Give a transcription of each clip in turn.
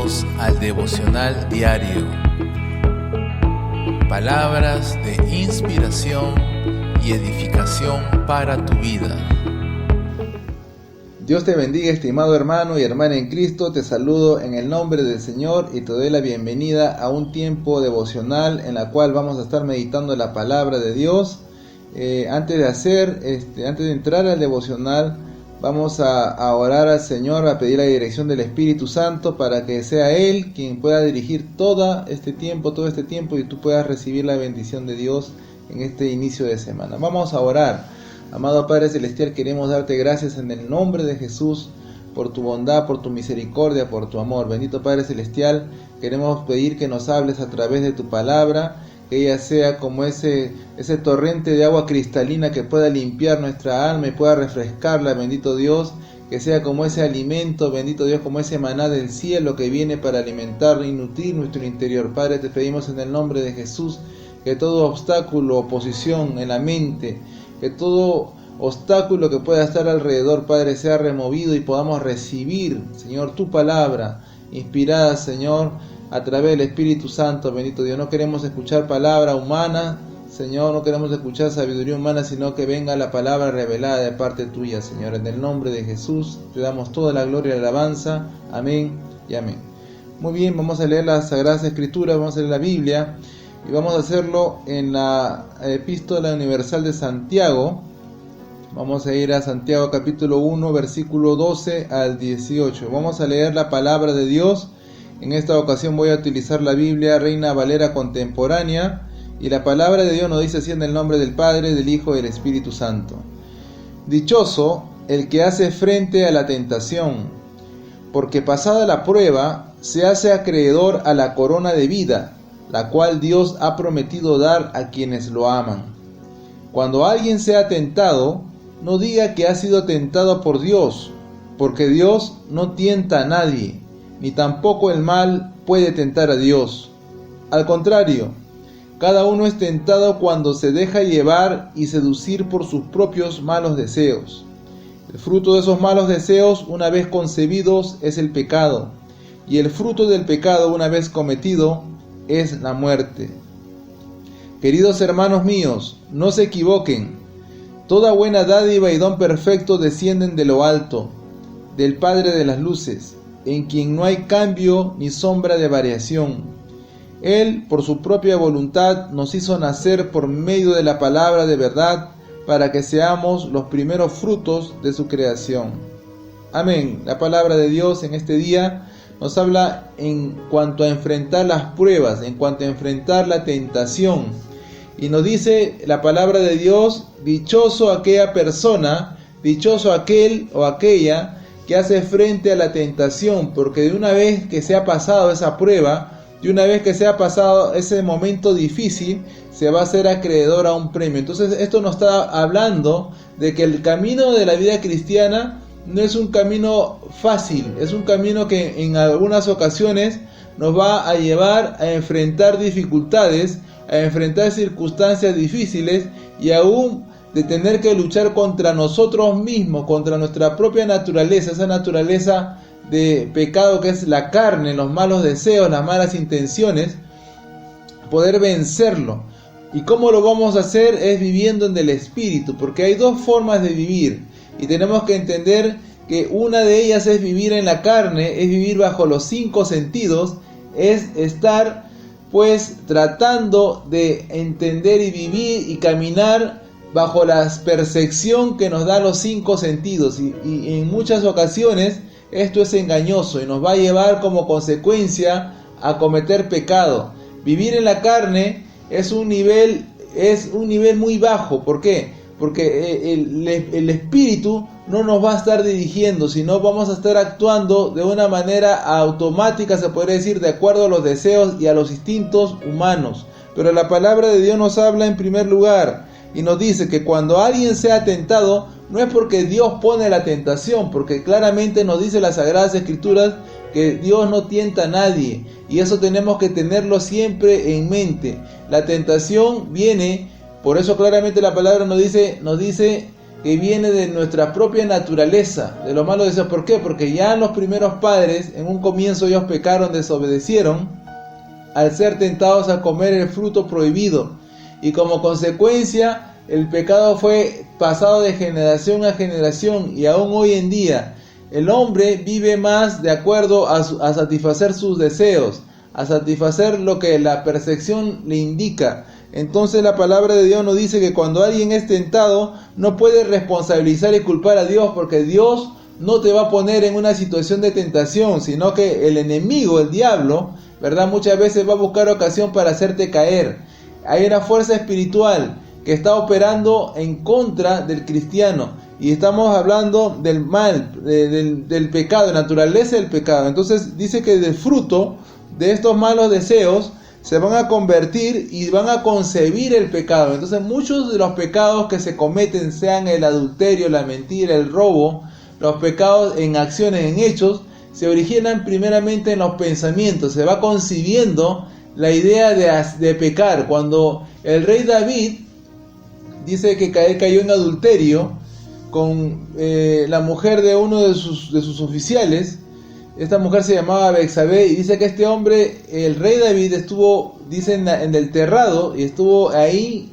Bienvenidos al devocional diario. Palabras de inspiración y edificación para tu vida. Dios te bendiga, estimado hermano y hermana en Cristo. Te saludo en el nombre del Señor y te doy la bienvenida a un tiempo devocional en la cual vamos a estar meditando la palabra de Dios. Antes de entrar al devocional, vamos a orar al Señor, a pedir la dirección del Espíritu Santo para que sea Él quien pueda dirigir todo este tiempo y tú puedas recibir la bendición de Dios en este inicio de semana. Vamos a orar. Amado Padre Celestial, queremos darte gracias en el nombre de Jesús por tu bondad, por tu misericordia, por tu amor. Bendito Padre Celestial, queremos pedir que nos hables a través de tu palabra, que ella sea como ese torrente de agua cristalina que pueda limpiar nuestra alma y pueda refrescarla, bendito Dios, que sea como ese alimento, bendito Dios, como ese maná del cielo que viene para alimentar y nutrir nuestro interior. Padre, te pedimos en el nombre de Jesús que todo obstáculo, oposición en la mente, que todo obstáculo que pueda estar alrededor, Padre, sea removido y podamos recibir, Señor, tu palabra inspirada, Señor, a través del Espíritu Santo, bendito Dios. No queremos escuchar palabra humana, Señor, no queremos escuchar sabiduría humana, sino que venga la palabra revelada de parte tuya, Señor. En el nombre de Jesús te damos toda la gloria y la alabanza. Amén y amén. Muy bien, vamos a leer las Sagradas Escrituras, vamos a leer la Biblia y vamos a hacerlo en la Epístola Universal de Santiago. Vamos a ir a Santiago capítulo 1, versículo 12 al 18. Vamos a leer la palabra de Dios. En esta ocasión voy a utilizar la Biblia Reina Valera contemporánea y la palabra de Dios nos dice así en el nombre del Padre, del Hijo y del Espíritu Santo. Dichoso el que hace frente a la tentación, porque pasada la prueba se hace acreedor a la corona de vida, la cual Dios ha prometido dar a quienes lo aman. Cuando alguien sea tentado, no diga que ha sido tentado por Dios, porque Dios no tienta a nadie, ni tampoco el mal puede tentar a Dios. Al contrario, cada uno es tentado cuando se deja llevar y seducir por sus propios malos deseos. El fruto de esos malos deseos, una vez concebidos, es el pecado, y el fruto del pecado, una vez cometido, es la muerte. Queridos hermanos míos, no se equivoquen. Toda buena dádiva y don perfecto descienden de lo alto, del Padre de las luces, en quien no hay cambio ni sombra de variación. Él, por su propia voluntad, nos hizo nacer por medio de la palabra de verdad, para que seamos los primeros frutos de su creación. Amén. La palabra de Dios en este día nos habla en cuanto a enfrentar las pruebas, en cuanto a enfrentar la tentación. Y nos dice la palabra de Dios: dichoso aquella persona, dichoso aquel o aquella que hace frente a la tentación, porque de una vez que se ha pasado esa prueba, de una vez que se ha pasado ese momento difícil, se va a ser acreedor a un premio. Entonces esto nos está hablando de que el camino de la vida cristiana no es un camino fácil, es un camino que en algunas ocasiones nos va a llevar a enfrentar dificultades, a enfrentar circunstancias difíciles y aún de tener que luchar contra nosotros mismos, contra nuestra propia naturaleza, esa naturaleza de pecado que es la carne, los malos deseos, las malas intenciones, poder vencerlo. ¿Y cómo lo vamos a hacer? Es viviendo en el Espíritu, porque hay dos formas de vivir y tenemos que entender que una de ellas es vivir en la carne, es vivir bajo los 5 sentidos, es estar pues tratando de entender y vivir y caminar bajo la percepción que nos da los 5 sentidos y en muchas ocasiones esto es engañoso y nos va a llevar como consecuencia a cometer pecado. Vivir en la carne es un nivel muy bajo. ¿Por qué? Porque el Espíritu no nos va a estar dirigiendo, sino vamos a estar actuando de una manera automática, se podría decir, de acuerdo a los deseos y a los instintos humanos. Pero la palabra de Dios nos habla en primer lugar y nos dice que cuando alguien sea tentado, no es porque Dios pone la tentación, porque claramente nos dice las Sagradas Escrituras que Dios no tienta a nadie, y eso tenemos que tenerlo siempre en mente. La tentación viene, por eso claramente la palabra nos dice que viene de nuestra propia naturaleza, de los malos deseos. ¿Por qué? Porque ya los primeros padres, en un comienzo ellos pecaron, desobedecieron, al ser tentados a comer el fruto prohibido. Y como consecuencia, el pecado fue pasado de generación a generación, y aún hoy en día, el hombre vive más de acuerdo a satisfacer sus deseos, a satisfacer lo que la percepción le indica. Entonces la palabra de Dios nos dice que cuando alguien es tentado, no puede responsabilizar y culpar a Dios, porque Dios no te va a poner en una situación de tentación, sino que el enemigo, el diablo, ¿verdad?, muchas veces va a buscar ocasión para hacerte caer. Hay una fuerza espiritual que está operando en contra del cristiano, y estamos hablando del mal, del pecado, de la naturaleza del pecado. Entonces dice que del fruto de estos malos deseos se van a convertir y van a concebir el pecado. Entonces muchos de los pecados que se cometen, sean el adulterio, la mentira, el robo, los pecados en acciones, en hechos, se originan primeramente en los pensamientos. Se va concibiendo la idea de pecar. Cuando el rey David dice que él cayó en adulterio con la mujer de uno de sus oficiales, esta mujer se llamaba Betsabé, y dice que este hombre, el rey David, estuvo, dice, en el terrado, y estuvo ahí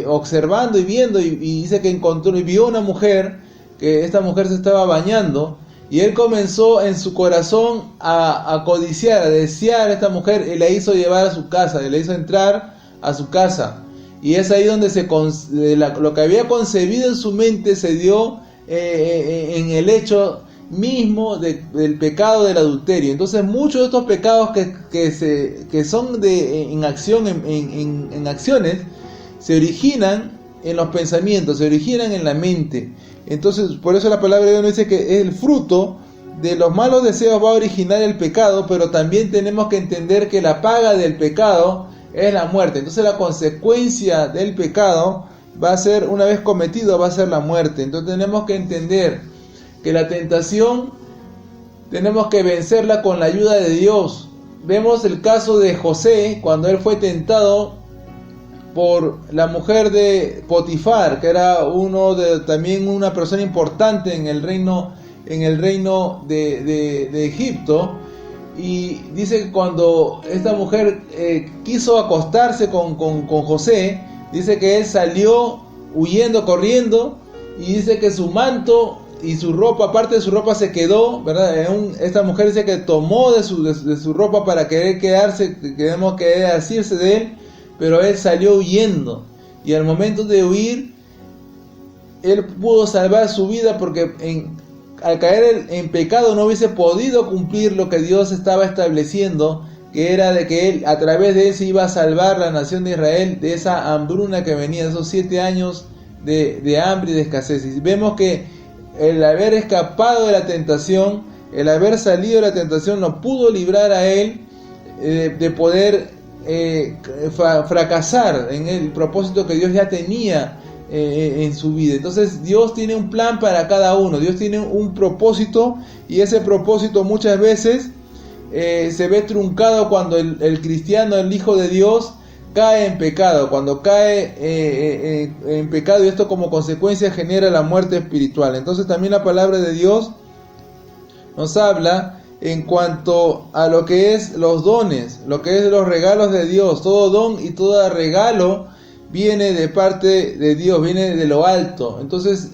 observando y viendo, y dice que encontró y vio una mujer, que esta mujer se estaba bañando, y él comenzó en su corazón a codiciar, a desear a esta mujer, y la hizo llevar a su casa, y la hizo entrar a su casa, y es ahí donde lo que había concebido en su mente se dio en el hecho mismo del pecado del adulterio. Entonces muchos de estos pecados que son en acciones, se originan en los pensamientos, se originan en la mente. Entonces por eso la palabra de Dios nos dice que el fruto de los malos deseos va a originar el pecado, pero también tenemos que entender que la paga del pecado es la muerte. Entonces la consecuencia del pecado va a ser, una vez cometido, va a ser la muerte. Entonces tenemos que entender que la tentación tenemos que vencerla con la ayuda de Dios. Vemos el caso de José, cuando él fue tentado por la mujer de Potifar, que era también una persona importante en el reino de Egipto. Y dice que cuando esta mujer quiso acostarse con José, dice que él salió huyendo, corriendo, y dice que su manto y su ropa, parte de su ropa se quedó, ¿verdad? Esta mujer dice que tomó de su ropa para querer asirse de él, pero él salió huyendo, y al momento de huir, él pudo salvar su vida, porque al caer en pecado no hubiese podido cumplir lo que Dios estaba estableciendo, que era de que él, a través de él, se iba a salvar la nación de Israel de esa hambruna que venía, de esos 7 años de hambre y de escasez. Y vemos que el haber escapado de la tentación, el haber salido de la tentación, no pudo librar a él de poder fracasar en el propósito que Dios ya tenía en su vida. Entonces Dios tiene un plan para cada uno, Dios tiene un propósito, y ese propósito muchas veces se ve truncado cuando el cristiano, el hijo de Dios, cae en pecado, cuando cae en pecado, y esto como consecuencia genera la muerte espiritual. Entonces también la palabra de Dios nos habla en cuanto a lo que es los dones, lo que es los regalos de Dios. Todo don y todo regalo viene de parte de Dios, viene de lo alto. Entonces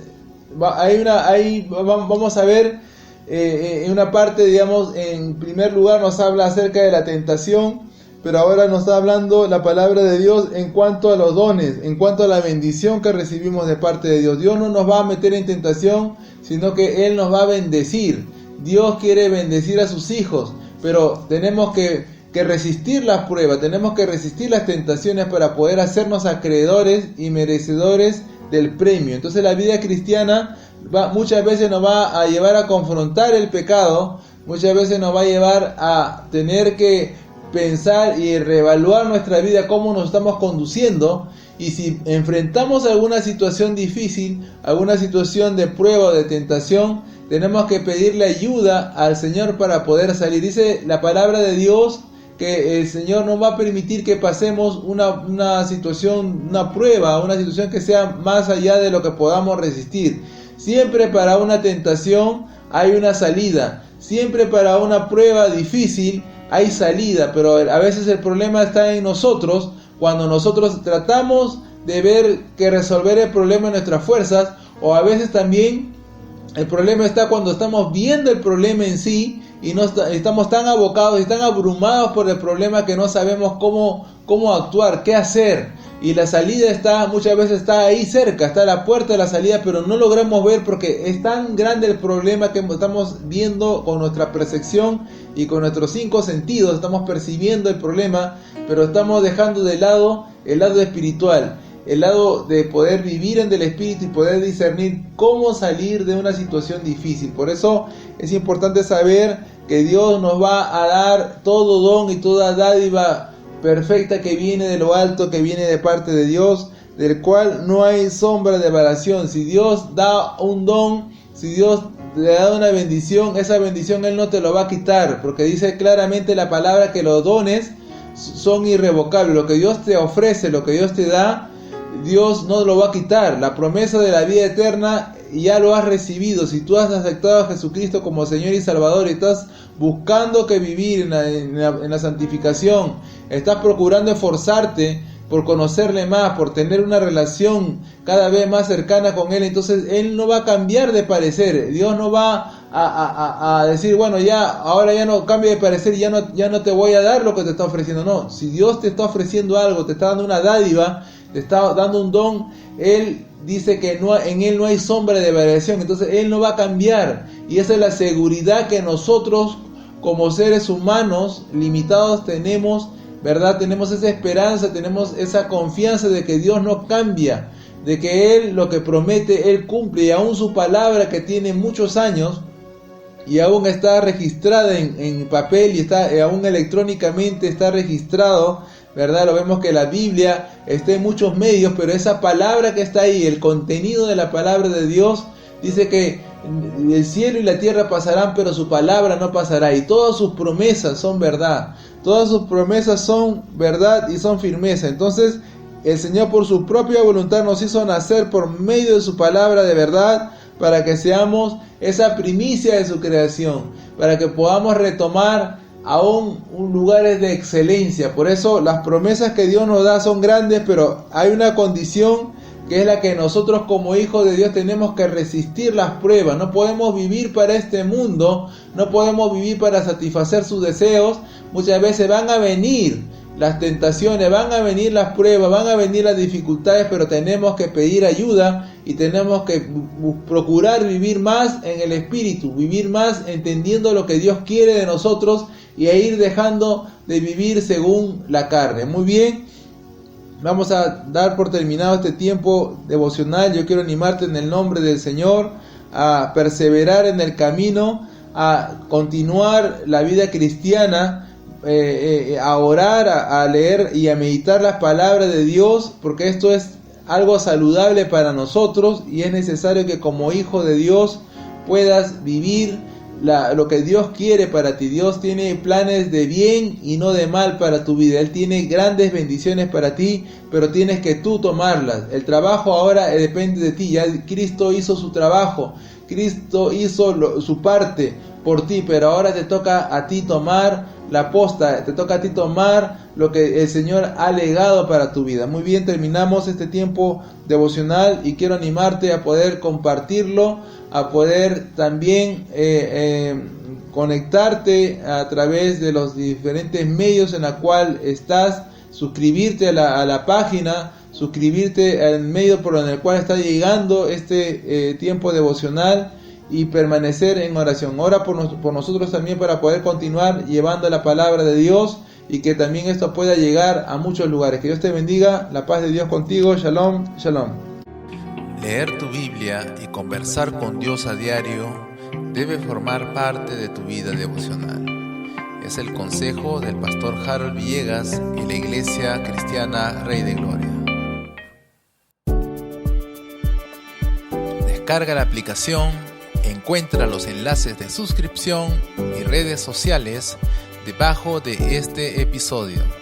vamos a ver en una parte, digamos, en primer lugar nos habla acerca de la tentación, pero ahora nos está hablando la palabra de Dios en cuanto a los dones, en cuanto a la bendición que recibimos de parte de Dios. Dios no nos va a meter en tentación, sino que Él nos va a bendecir. Dios quiere bendecir a sus hijos, pero tenemos que resistir las pruebas, tenemos que resistir las tentaciones para poder hacernos acreedores y merecedores del premio. Entonces la vida cristiana muchas veces nos va a llevar a confrontar el pecado, muchas veces nos va a llevar a tener que pensar y reevaluar nuestra vida, cómo nos estamos conduciendo, y si enfrentamos alguna situación difícil, alguna situación de prueba o de tentación, tenemos que pedirle ayuda al Señor para poder salir. Dice la palabra de Dios que el Señor no va a permitir que pasemos una situación, una prueba, una situación que sea más allá de lo que podamos resistir. Siempre para una tentación hay una salida. Siempre para una prueba difícil hay salida, pero a veces el problema está en nosotros, cuando nosotros tratamos de ver que resolver el problema en nuestras fuerzas, o a veces también el problema está cuando estamos viendo el problema en sí y no estamos tan abocados y tan abrumados por el problema que no sabemos cómo actuar, qué hacer. Y la salida muchas veces está ahí cerca, está a la puerta de la salida, pero no logramos ver porque es tan grande el problema que estamos viendo con nuestra percepción y con nuestros 5 sentidos. Estamos percibiendo el problema, pero estamos dejando de lado el lado espiritual, el lado de poder vivir en el espíritu y poder discernir cómo salir de una situación difícil. Por eso es importante saber que Dios nos va a dar todo don y toda dádiva perfecta que viene de lo alto, que viene de parte de Dios, del cual no hay sombra de variación. Si Dios da un don, si Dios le da una bendición, esa bendición Él no te lo va a quitar, porque dice claramente la palabra que los dones son irrevocables. Lo que Dios te ofrece, lo que Dios te da, Dios no lo va a quitar. La promesa de la vida eterna ya lo has recibido. Si tú has aceptado a Jesucristo como Señor y Salvador y estás buscando que vivir en la santificación, estás procurando esforzarte por conocerle más, por tener una relación cada vez más cercana con Él, entonces Él no va a cambiar de parecer. Dios no va a decir, bueno, ahora ya no cambio de parecer, ya no te voy a dar lo que te está ofreciendo. No, si Dios te está ofreciendo algo, te está dando una dádiva, te está dando un don, Él dice que en Él no hay sombra de variación, entonces Él no va a cambiar. Y esa es la seguridad que nosotros como seres humanos limitados tenemos, ¿verdad? Tenemos esa esperanza, tenemos esa confianza de que Dios no cambia, de que Él lo que promete, Él cumple. Y aún su palabra, que tiene muchos años y aún está registrada en papel y aún electrónicamente está registrado, ¿verdad? Lo vemos que la Biblia está en muchos medios, pero esa palabra que está ahí, el contenido de la palabra de Dios, dice que el cielo y la tierra pasarán, pero su palabra no pasará. Y todas sus promesas son verdad. Todas sus promesas son verdad y son firmeza. Entonces el Señor por su propia voluntad nos hizo nacer por medio de su palabra de verdad, para que seamos esa primicia de su creación, para que podamos retomar aún lugares de excelencia. Por eso las promesas que Dios nos da son grandes, pero hay una condición, que es la que nosotros como hijos de Dios tenemos que resistir las pruebas. No podemos vivir para este mundo, no podemos vivir para satisfacer sus deseos. Muchas veces van a venir las tentaciones, van a venir las pruebas, van a venir las dificultades, pero tenemos que pedir ayuda y tenemos que procurar vivir más en el Espíritu, vivir más entendiendo lo que Dios quiere de nosotros y a ir dejando de vivir según la carne. Muy bien, vamos a dar por terminado este tiempo devocional. Yo quiero animarte en el nombre del Señor a perseverar en el camino, a continuar la vida cristiana, a orar, a leer y a meditar las palabras de Dios, porque esto es algo saludable para nosotros y es necesario que como hijo de Dios puedas vivir lo que Dios quiere para ti. Dios tiene planes de bien y no de mal para tu vida. Él tiene grandes bendiciones para ti, pero tienes que tú tomarlas. El trabajo ahora depende de ti. Ya Cristo hizo su trabajo, Cristo hizo su parte por ti, pero ahora te toca a ti tomar la posta, te toca a ti tomar lo que el Señor ha legado para tu vida. Muy bien, terminamos este tiempo devocional y quiero animarte a poder compartirlo, a poder también conectarte a través de los diferentes medios en la cual estás, suscribirte a la página, suscribirte al medio por el cual está llegando este tiempo devocional y permanecer en oración. Ora por nosotros también para poder continuar llevando la palabra de Dios y que también esto pueda llegar a muchos lugares. Que Dios te bendiga, la paz de Dios contigo. Shalom, shalom. Leer tu Biblia y conversar con Dios a diario debe formar parte de tu vida devocional. Es el consejo del pastor Harold Villegas y la Iglesia Cristiana Rey de Gloria. Descarga la aplicación, encuentra los enlaces de suscripción y redes sociales debajo de este episodio.